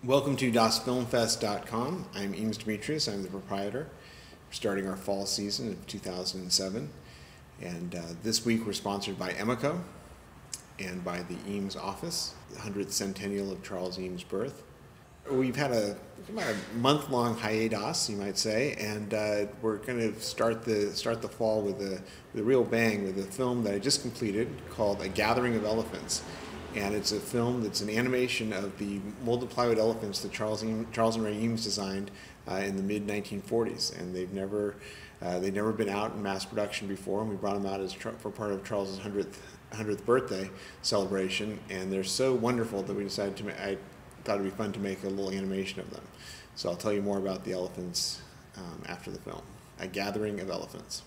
Welcome to DAS17elephantsarecoming. I'm Eames Demetrius. I'm the proprietor. We're starting our fall season of 2007. And this week we're sponsored by Emico and by the Eames office, the 100th centennial of Charles Eames' birth. We've had about a month-long hiatus, you might say, and we're going to start the fall with a real bang with a film that I just completed called A Gathering of Elephants. And it's a film that's an animation of the molded plywood elephants that Charles and Ray Eames designed in the mid-1940s, and they've never been out in mass production before. And we brought them out for part of Charles's 100th birthday celebration, and they're so wonderful that we decided I thought it'd be fun to make a little animation of them. So I'll tell you more about the elephants after the film. A Gathering of Elephants.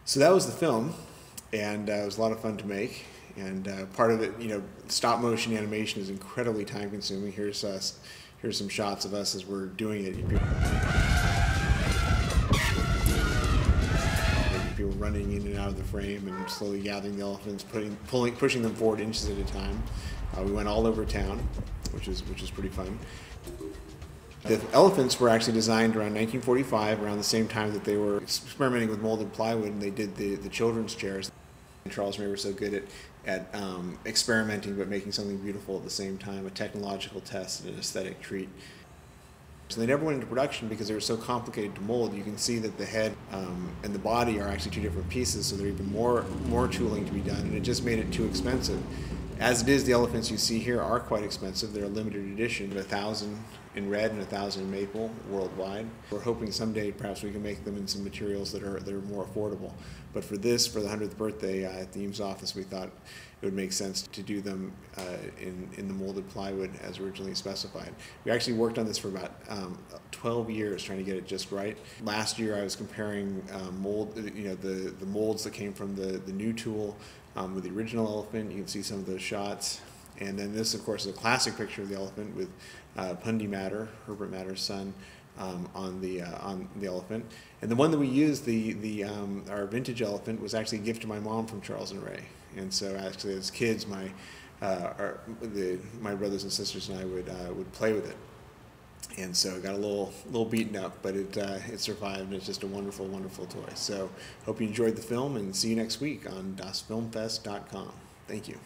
So that was the film, and it was a lot of fun to make. And part of it, stop motion animation is incredibly time consuming. Here's us. Here's some shots of us as we're doing it. People running in and out of the frame and slowly gathering the elephants, pushing them forward inches at a time. We went all over town, which is pretty fun. The elephants were actually designed around 1945, around the same time that they were experimenting with molded plywood, and they did the children's chairs. And Charles and Ray were so good at experimenting but making something beautiful at the same time, a technological test and an aesthetic treat. So they never went into production because they were so complicated to mold. You can see that the head and the body are actually two different pieces, so there's even more tooling to be done, and it just made it too expensive. As it is, the elephants you see here are quite expensive. They're a limited edition, 1,000 in red and 1,000 in maple worldwide. We're hoping someday perhaps we can make them in some materials that are more affordable. But for this, for the 100th birthday at the Eames office, we thought it would make sense to do them in the molded plywood as originally specified. We actually worked on this for about 12 years trying to get it just right. Last year I was comparing the molds that came from the new tool with the original elephant. You can see some of those shots. And then this, of course, is a classic picture of the elephant with Pundi Matter, Herbert Matter's son, on the elephant. And the one that we used, our vintage elephant, was actually a gift to my mom from Charles and Ray. And so actually as kids, my brothers and sisters and I would play with it. And so it got a little beaten up, but it survived, and it's just a wonderful, wonderful toy. So hope you enjoyed the film, and see you next week on DAS17elephantsarecoming. Thank you.